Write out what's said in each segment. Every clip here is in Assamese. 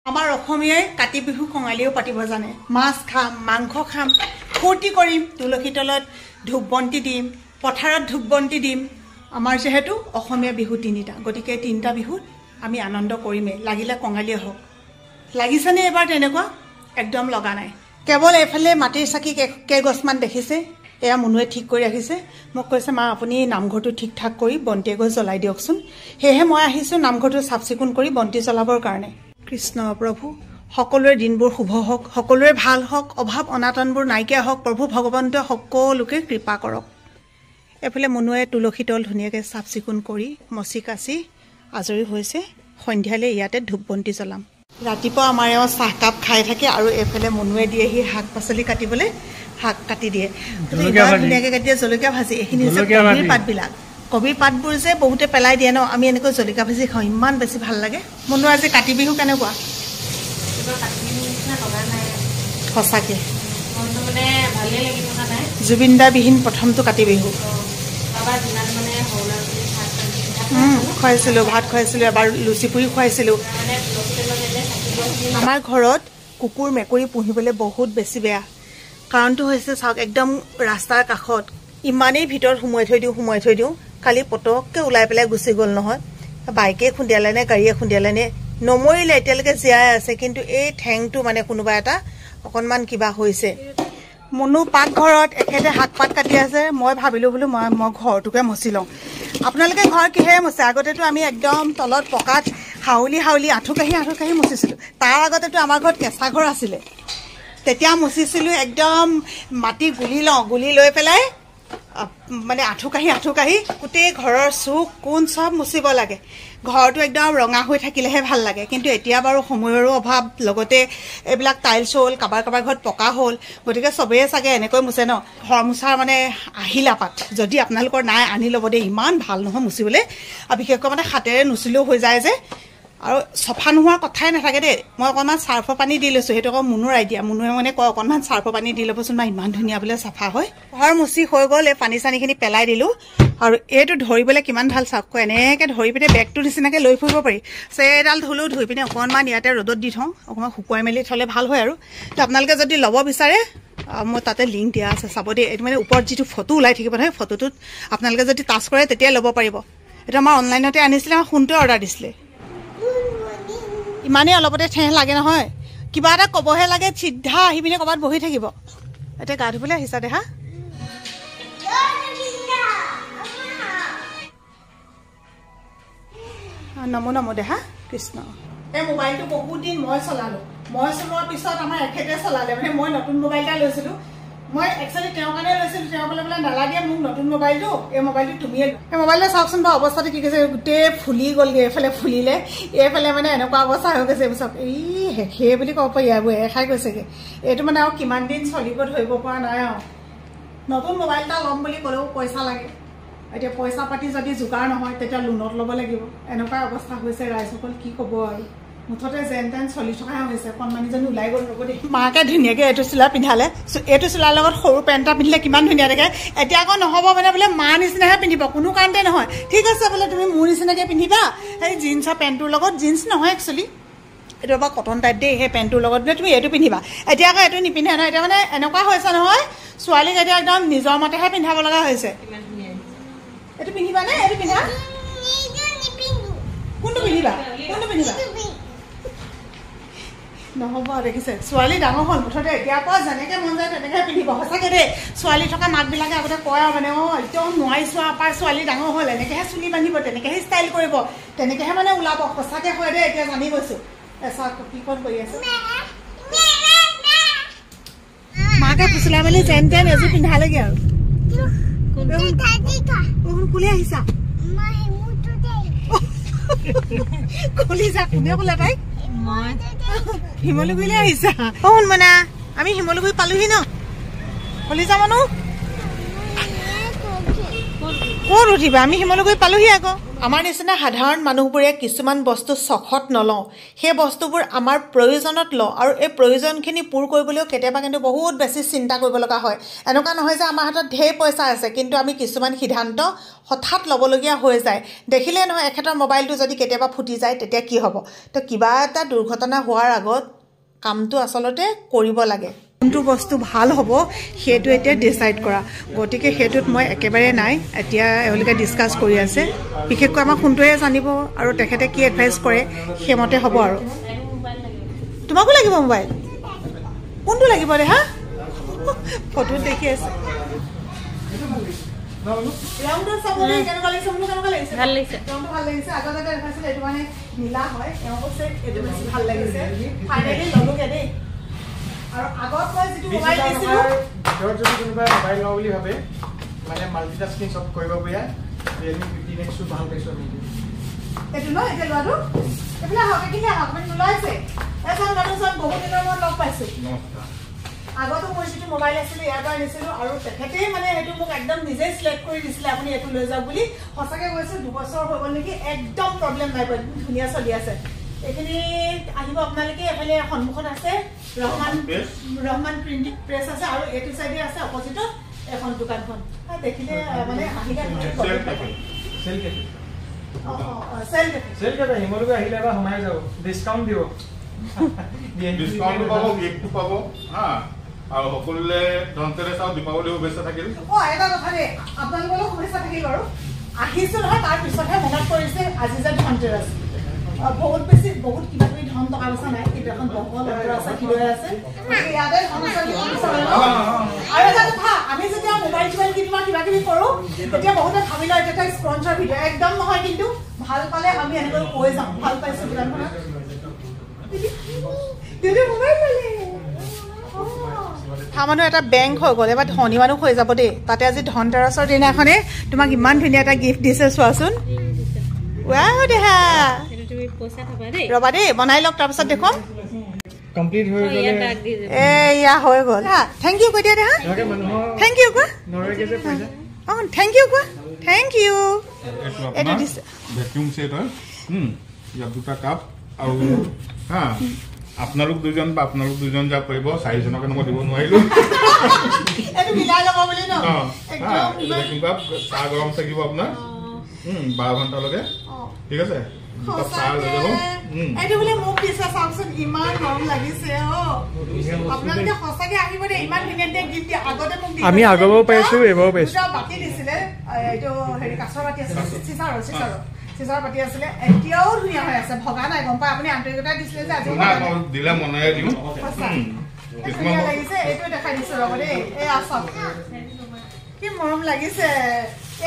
আমাৰ অসমীয়াই কাতি বিহু কঙালীও পাতিব জানে। মাছ খাম, মাংস খাম, ফূৰ্তি কৰিম, তুলসী তলত ধূপবন্তি দিম, পথাৰত ধূপবন্তি দিম। আমাৰ যেহেতু অসমীয়া বিহু তিনিটা, গতিকে তিনিটা বিহুত আমি আনন্দ কৰিমেই, লাগিলে কঙালীয়ে হওক। লাগিছেনে এবাৰ তেনেকুৱা? একদম লগা নাই। কেৱল এইফালে মাটিৰ চাকি কেইগছমান দেখিছে, এয়া মুনুৱে ঠিক কৰি ৰাখিছে। মোক কৈছে, মা আপুনি নামঘৰটো ঠিক ঠাক কৰি বন্তি এগছ জ্বলাই দিয়কচোন। সেয়েহে মই আহিছোঁ নামঘৰটো চাফ চিকুণ কৰি বন্তি জ্বলাবৰ কাৰণে। কৃষ্ণ প্ৰভু, সকলোৰে দিনবোৰ শুভ হওক, সকলোৰে ভাল হওক, অভাৱ অনাটনবোৰ নাইকিয়া হওক। প্ৰভু ভগৱন্তই সকলোকে কৃপা কৰক। এফালে মুনুৱে তুলসী তল ধুনীয়াকৈ চাফ চিকুণ কৰি মচি কাচি আজৰি হৈছে। সন্ধিয়ালৈ ইয়াতে ধূপবন্তি জ্বলাম। ৰাতিপুৱা আমাৰ এওঁ চাহকাপ খাই থাকে আৰু এইফালে মুনুৱে দিয়েহি শাক পাচলি কাটিবলৈ, শাক কাটি দিয়ে। ধুনীয়াকৈ কাটি দিয়ে জলকীয়া ভাজি। এইখিনি হৈছে কবিৰ পাতবিলাক। কবিৰ পাতবোৰ যে বহুতে পেলাই দিয়ে ন, আমি এনেকৈ জলকীয়া ভাজি খাওঁ, ইমান বেছি ভাল লাগে। মুনু আজি কাতি বিহু কেনেকুৱা? সঁচাকৈ জুবিনদা বিহীন প্ৰথমটো কাতি বিহু। খুৱাইছিলোঁ, ভাত খুৱাইছিলোঁ, এবাৰ লুচি পুৰি খুৱাইছিলোঁ। আমাৰ ঘৰত কুকুৰ মেকুৰী পুহিবলৈ বহুত বেছি বেয়া। কাৰণটো হৈছে চাওক, একদম ৰাস্তাৰ কাষত ইমানেই ভিতৰত সোমোৱাই থৈ দিওঁ। কালি পটককৈ ওলাই পেলাই গুচি গ'ল নহয়। বাইকে খুন্দিয়ালে নে গাড়ীয়ে খুন্দিয়ালে নে নমৰিলে, এতিয়ালৈকে জীয়াই আছে, কিন্তু এই ঠেংটো মানে কোনোবা এটা অকণমান কিবা হৈছে। মুনু পাকঘৰত এখেতে শাক পাত কাটি আছে। মই ভাবিলোঁ বোলো মই ঘৰটোকে মচি লওঁ। আপোনালোকে ঘৰ কিহেৰে মচে? আগতেতো আমি একদম তলত পকাত হাউলি আঁঠু কাঢ়ি মচিছিলোঁ। তাৰ আগতেতো আমাৰ ঘৰত কেঁচা ঘৰ আছিলে, তেতিয়া মচিছিলোঁ। একদম মাটি গুলি লৈ পেলাই মানে আঁঠু কাঢ়ি গোটেই ঘৰৰ চুক কোণ চব মুচিব লাগে। ঘৰটো একদম ৰঙা হৈ থাকিলেহে ভাল লাগে। কিন্তু এতিয়া বাৰু সময়ৰো অভাৱ, লগতে এইবিলাক টাইলছ হ'ল, কাৰোবাৰ ঘৰত পকা হ'ল, গতিকে চবেই চাগে এনেকৈ মুচে ন। ঘৰ মোচাৰ মানে আহিলা পাত যদি আপোনালোকৰ নাই, আনি ল'ব দেই, ইমান ভাল নহয় মুচিবলৈ। আৰু বিশেষকৈ মানে হাতেৰে নুচিলেও হৈ যায় যে, আৰু চফা নোহোৱাৰ কথাই নাথাকে দেই। মই অকণমান চাৰ্ফৰ পানী দি লৈছোঁ, সেইটো আকৌ মুনুৰ আইডিয়া। মুনুৱে মানে কয় অকণমান চাৰ্ফৰ পানী দি ল'বচোন, মা ইমান ধুনীয়া বোলে চাফা হয়। ঘৰ মুচি হৈ গ'ল, এই পানী চানীখিনি পেলাই দিলোঁ। আৰু এইটো ধৰিবলৈ কিমান ভাল চাওক, এনেকৈ ধৰি পিনে বেগটোৰ নিচিনাকৈ লৈ ফুৰিব পাৰি। এইডাল ধুলোঁ, ধুই পিনে অকণমান ইয়াতে ৰ'দত দি থওঁ, অকণমান শুকুৱাই মেলি থ'লে ভাল হয়। আৰু আপোনালোকে যদি ল'ব বিচাৰে, মই তাতে লিংক দিয়া আছে, চাব দেই। এইটো মানে ওপৰত যিটো ফটো ওলাই থাকিব নহয়, ফটোটোত আপোনালোকে যদি টাচ কৰে তেতিয়াই ল'ব পাৰিব। এইটো আমাৰ অনলাইনতে আনিছিলে, আমাৰ ফোনটোৱে অৰ্ডাৰ দিছিলে। ইমানেই অলপতে ঠেহ লাগে নহয়, কিবা এটা ক'বহে লাগে, চিধা আহি পিনে ক'ৰবাত বহি থাকিব। এতিয়া গা ধুবলৈ আহিছা দেহা? নমো দেহা কৃষ্ণ। এই মোবাইলটো বহুত দিন মই চলালোঁ। মই চলোৱাৰ পিছত আমাৰ এখেতে চলালে, মানে মই নতুন মোবাইল এটা লৈছিলোঁ। মই একচুৱেলি তেওঁৰ কাৰণে লৈছিলোঁ। তেওঁ ক'লে বোলে নালাগে মোক নতুন মোবাইলটো, এই মোবাইলটো তুমিয়ে। এই মোবাইলটো চাওকচোন বাৰু অৱস্থাটো কি কৈছে, গোটেই ফুলি গ'লগৈ। এইফালে ফুলিলে, এইফালে মানে এনেকুৱা অৱস্থা হৈ গৈছে। চাওক, এই শেষেই বুলি ক'ব পাৰি, আৰু খাই গৈছেগৈ। এইটো মানে আৰু কিমান দিন চলিব ধৰিব পৰা নাই। আৰু নতুন মোবাইল এটা ল'ম বুলি ক'লেও পইচা লাগে। এতিয়া পইচা পাতি যদি যোগাৰ নহয়, তেতিয়া লোনত ল'ব লাগিব। এনেকুৱা অৱস্থা হৈছে ৰাইজসকল, কি ক'ব আৰু। মুঠতে যেন তেন চলি থকাহে হৈছে। কণমানিজনী ওলাই গ'ল ৰ'ব দেই। মাকে ধুনীয়াকৈ এইটো চোলা পিন্ধালে। এইটো চোলাৰ লগত সৰু পেণ্ট এটা পিন্ধিলে কিমান ধুনীয়া দেখে। এতিয়া আকৌ নহ'ব, মানে বোলে মাৰ নিচিনাহে পিন্ধিব, কোনো কাৰণতে নহয়। ঠিক আছে বোলে তুমি মোৰ নিচিনাকৈ পিন্ধিবা, সেই জিন্সৰ পেণ্টটোৰ লগত। জিন্স নহয় একচুৱেলি, এইটো এবাৰ কটন টাইপ দেই। সেই পেণ্টটোৰ লগত বোলে তুমি এইটো পিন্ধিবা। এতিয়া আকৌ এইটো নিপিন্ধে নহয়। এতিয়া মানে এনেকুৱা হৈছে নহয়, ছোৱালীক এতিয়া একদম নিজৰ মতেহে পিন্ধাব লগা হৈছে। এইটো পিন্ধিবা নে? এইটো পিন্ধা। কোনটো পিন্ধিবা? নহ'ব, দেখিছে ছোৱালী ডাঙৰ হ'ল। মুঠতে এতিয়াৰ পৰা যেনেকৈ মন যায় তেনেকৈ পিন্ধিব। সঁচাকৈ দেই, ছোৱালী থকা মাকবিলাকে আগতে কয় আৰু মানে, একদম নোৱাৰিছোঁ আপাৰ ছোৱালী ডাঙৰ হ'ল, এনেকৈহে চুলি বান্ধিব, তেনেকৈহে ষ্টাইল কৰিব, তেনেকৈহে মানে ওলাব। সঁচাকৈ হয় দেই, এতিয়া জানি গৈছোঁ। চাওক কিখন কৰি আছে। মাকে ফুচলাই মেলি যেন তেন এযোৰ পিন্ধালেগৈ আৰু। কোনে আহিছা? কলিজা কোনে ক'লে তাইক? শিমলুগুৰিলৈ আহিছা? শুন মানে আমি শিমলুগুৰি পালোহি ন। কলিজা মানুহ ক'ত উঠিবা? আমি শিমলুগুৰি পালোহি আকৌ। আমাৰ নিচিনা সাধাৰণ মানুহবোৰে কিছুমান বস্তু চখত নলওঁ, সেই বস্তুবোৰ আমাৰ প্ৰয়োজনত লওঁ আৰু এই প্ৰয়োজনখিনি পূৰ কৰিবলৈও কেতিয়াবা কিন্তু বহুত বেছি চিন্তা কৰিব লগা হয়। এনেকুৱা নহয় যে আমাৰ হাতত ঢেৰ পইচা আছে কিন্তু আমি কিছুমান সিদ্ধান্ত হঠাৎ ল'বলগীয়া হৈ যায়। দেখিলে নহয় এখেতৰ মোবাইলটো যদি কেতিয়াবা ফুটি যায় তেতিয়া কি হ'ব? তো কিবা এটা দুৰ্ঘটনা হোৱাৰ আগত কামটো আচলতে কৰিব লাগে। কোনটো বস্তু ভাল হ'ব সেইটো এতিয়া ডিচাইড কৰা, গতিকে সেইটোত মই একেবাৰে নাই। এতিয়া এওঁলোকে ডিছকাছ কৰি আছে, বিশেষকৈ আমাক সোনটোৱে জানিব আৰু তেখেতে কি এডভাইচ কৰে সেইমতে হ'ব। আৰু তোমাকো লাগিব মোবাইল? কোনটো লাগিব দে? হা, ফটোত দেখি আছে। আৰু আগত মই যিটো মোবাইল দিছিলোঁ ভিতৰত যদি কোনোবাই মোবাইল লওঁ বুলি ভাবে মানে মাল্টিটাস্কিং চব কৰিব পৰা Realme 15X ভাল পাইছোঁ আমি। এইটো ন এতিয়া লোৱাটো এইবিলাক হওক কি হওক আপুনি নোলাইছে এজন মানুহজন বহুত দিনৰ মূৰত লগ পাইছোঁ। আগতো মই যিটো মোবাইল আছিলে ইয়াৰ পৰা আনিছিলোঁ আৰু তেখেতেই মানে সেইটো মোক একদম নিজেই চিলেক্ট কৰি দিছিলে আপুনি এইটো লৈ যাওক বুলি। সঁচাকৈ কৈছোঁ 2 বছৰ হৈ গ'ল নেকি, একদম প্ৰব্লেম নাই পোৱা, ধুনীয়া চলি আছে। এইখিনি আহিব আপোনালোকে। এফালে সন্মুখত আছে ৰহমান প্ৰিণ্টিং প্ৰেছ আছে আৰু এইটো চাইডে আছে অপজিটত এখন দোকানখন। দেখিলে মানে আহিলে চেল কেফে হিমলুকে আহিলে এবাৰ সোমাই যাব, ডিছকাউণ্ট দিব। ডিছকাউণ্ট পাব, গিফ্ট পাব হা, আৰু সকলোৱে ধনতেৰেছ আৰু দীপাৱলী শুভেচ্ছা থাকিল। এটা কথা দেই, আপোনালোকলৈও শুভেচ্ছা থাকিল বাৰু। আহিছোঁ নহয় তাৰ পিছতহে মনত পৰিছে আজি যে ধনতেৰেছ। বহুত বেছি বহুত কিবা কিবি ধন টকা পইচা নাই কিন্তু এখন বহল আছে হৃদয় আছে ইয়াতে ধন আছে। আৰু এটা কথা, আমি যেতিয়া মোবাইল কিবা কিবি কৰোঁ তেতিয়া বহুতে ভাবি লয় এটা স্পনচৰ ভিডিঅ'। একদম নহয়, কিন্তু ভাল পালে আমি এনেকৈ কৈ যাম ভাল পাইছোঁ দোকানখনত মোবাইল পালে। মানুহ এটা বেংক হৈ গ'ল, এবাৰ ধনী মানুহ হৈ যাব দেই। তাতে আজি ধনতেৰছৰ দিনাখনে তোমাক ইমান ধুনীয়া এটা গিফ্ট দিছে, চোৱাচোন। দেহা ৰবা দেই, বনাই লওক তাৰপিছত দেখুৱাম। কমপ্লিট হৈ গ'ল, এয়া হৈ গ'ল। থেংক ইউ কৈ দিয়া দেহা, থেংক ইউ কোৱা। থেংক ইউ কোৱা, থেংক ইউ। এইটো দিছে ভেকিউম সেট হয়, ইয়াত 2টা কাপ আৰু হা আপোনালোক দুজন বা আপোনালোক দুজন যা পাৰিব, 4জনকে মই দিব নোৱাৰিলোঁ। এইটো মিলাই ল'ব বুলি ন একদম চাহ গৰম থাকিব আপোনাৰ 12 ঘণ্টালৈকে, ঠিক আছে। এইটো বোলে মোক দিছে, চাওকচোন ইমান মৰম লাগিছে। আপোনালোকে সঁচাকে আহিব দেই, ইমান ধুনীয়া গিফ্ট দিয়ে। আগতে মোক আমি আগবাও পাইছো, এবাৰো পাইছো। বাতি দিছিলে, এইটো হেৰি কাছৰ বাতি আছিলে, চিচাৰ বাতি আছিলে, এতিয়াও ধুনীয়া হৈ আছে, ভগা নাই। গম পাই আপুনি আন্তৰিকতা দিছিলে যে আজি দিলে মনাই দিওঁ, ধুনীয়া লাগিছে। এইটো দেখাই দিছো ৰব দেই, এই আচক কি মৰম লাগিছে।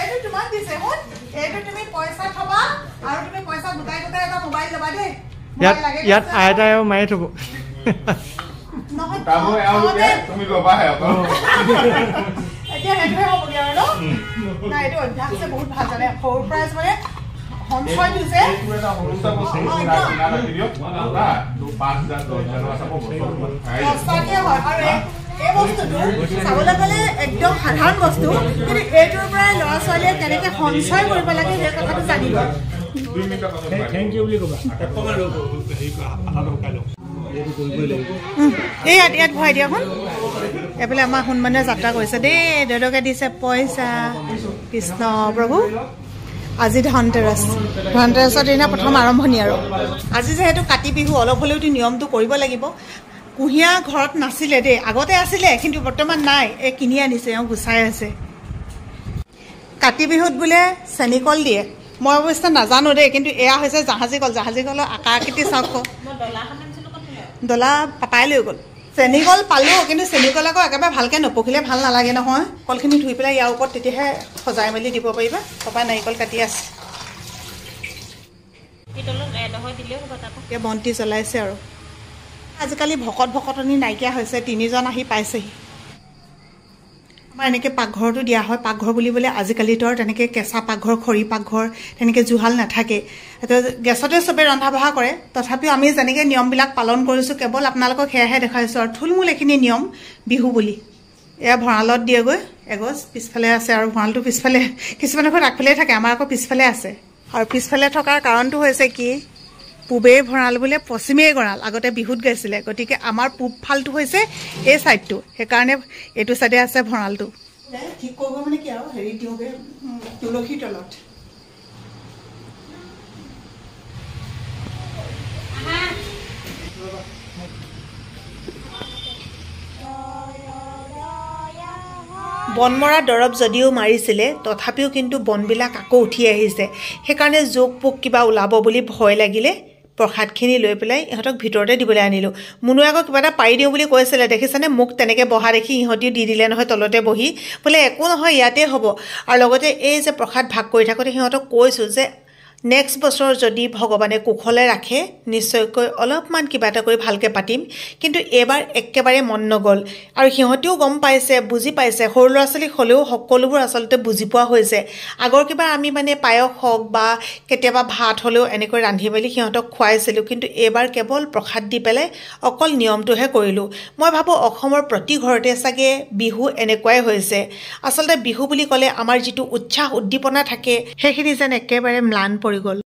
এইটো তোমাক দিছে, শুন এইটো তুমি পইচা থবা আৰু তুমি পইচা গোটাই গোটাই এটা মোবাইল ল'বা দেই। ইয়াত আইতাই আৰু মায়ে থব তুমি ল'বাহে আকৌ। এতিয়া সেইটোহে হ'বগৈ আৰু ন। নাই এইটো অভ্যাস আছে, বহুত ভাল জানে। সৰুৰ পৰাই মানে সঞ্চয় দিছে। সঁচাকে হয়। আৰু এই বস্তুটো চাবলৈ গ'লে একদম সাধাৰণ বস্তু, কিন্তু এইটোৰ পৰাই ল'ৰা ছোৱালীয়ে কেনেকৈ সঞ্চয় কৰিব লাগে সেই কথাটো জানিব। থেংক ইউ বুলি ক'বা। এই ইয়াত ভৰাই দিয়কচোন। এইফালে আমাৰ সোণমানে যাত্ৰা কৰিছে দেই, দেউতাকে দিছে পইচা। কৃষ্ণ প্ৰভু। আজি ধনতেৰছৰ দিনা প্ৰথম আৰম্ভণি। আৰু আজি যিহেতু কাতি বিহু, অলপ হ'লেওতো নিয়মটো কৰিব লাগিব। কুঁহিয়া ঘৰত নাছিলে দেই, আগতে আছিলে কিন্তু বৰ্তমান নাই, এই কিনি আনিছে, এওঁ গুচাই আছে। কাতি বিহুত বোলে চেনিকল দিয়ে, মই অৱশ্যে নাজানো দেই, কিন্তু এয়া হৈছে জাহাজী কল। জাহাজী কলৰ আকাৰ আকৃতি চাওক। ডলা পাপাই লৈ গ'ল। চেনিকল পালোঁ, কিন্তু চেনিকল আকৌ একেবাৰে ভালকৈ নপকিলে ভাল নালাগে নহয়। কলখিনি ধুই পেলাই ইয়াৰ ওপৰত তেতিয়াহে সজাই মেলি দিব পাৰিবা। পাপাই নাৰিকল কাটি আছে, এতিয়া বন্তি জ্বলাইছে। আৰু আজিকালি ভকতনি নাইকিয়া হৈছে, 3জন আহি পাইছেহি। আমাৰ এনেকৈ পাকঘৰটো দিয়া হয়, পাকঘৰ বুলিবলৈ আজিকালিতো আৰু তেনেকৈ কেঁচা পাকঘৰ, খৰি পাকঘৰ তেনেকৈ জুহাল নাথাকে। গেছতে চবেই ৰন্ধা বঢ়া কৰে। তথাপিও আমি যেনেকৈ নিয়মবিলাক পালন কৰিছোঁ, কেৱল আপোনালোকক সেয়াহে দেখাইছোঁ। আৰু থুলমূল এইখিনি নিয়ম বিহু বুলি। এয়া ভঁৰালত দিয়েগৈ, এগছ পিছফালে আছে, আৰু ভঁৰালটো পিছফালে কিছুমানৰ ঘৰত আগফালে থাকে, আমাৰ আকৌ পিছফালে আছে। আৰু পিছফালে থকাৰ কাৰণটো হৈছে কি পূবেই ভঁৰাল বোলে পশ্চিমেই গঁৰাল আগতে বিহুত গাইছিলে গতিকে আমাৰ পূব ফালটো হৈছে এই ছাইডটো সেইকাৰণে এইটো ছাইডে আছে ভঁৰালটো ঠিক কৰিব মানে কি আৰু হেৰি দিওঁগৈ তুলসীৰ তলত বনমৰা দৰৱ যদিও মাৰিছিলে তথাপিও কিন্তু বনবিলাক আকৌ উঠি আহিছে সেইকাৰণে জোক পোক কিবা ওলাব বুলি ভয় লাগিলে প্ৰসাদখিনি লৈ পেলাই ইহঁতক ভিতৰতে দিবলৈ আনিলোঁ মুনুৱে আকৌ কিবা এটা পাৰি দিওঁ বুলি কৈছিলে দেখিছেনে মোক তেনেকৈ বহা দেখি ইহঁতিও দি দিলে নহয় তলতে বহি বোলে একো নহয় ইয়াতে হ'ব আৰু লগতে এই যে প্ৰসাদ ভাগ কৰি থাকোঁতে সিহঁতক কৈছোঁ যে নেক্সট বছৰ যদি ভগৱানে কুশলে ৰাখে নিশ্চয়কৈ অলপমান কিবা এটা কৰি ভালকৈ পাতিম কিন্তু এইবাৰ একেবাৰে মন নগ'ল আৰু সিহঁতেও গম পাইছে বুজি পাইছে সৰু ল'ৰা ছোৱালী হ'লেও সকলোবোৰ আচলতে বুজি পোৱা হৈছে আগৰ কিবা আমি মানে পায়স হওক বা কেতিয়াবা ভাত হ'লেও এনেকৈ ৰান্ধি মেলি সিহঁতক খুৱাইছিলোঁ কিন্তু এইবাৰ কেৱল প্ৰসাদ দি পেলাই অকল নিয়মটোহে কৰিলোঁ মই ভাবোঁ অসমৰ প্ৰতি ঘৰতে চাগে বিহু এনেকুৱাই হৈছে আচলতে বিহু বুলি ক'লে আমাৰ যিটো উৎসাহ উদ্দীপনা থাকে সেইখিনি যেন একেবাৰে ম্লান পৰি গ'ল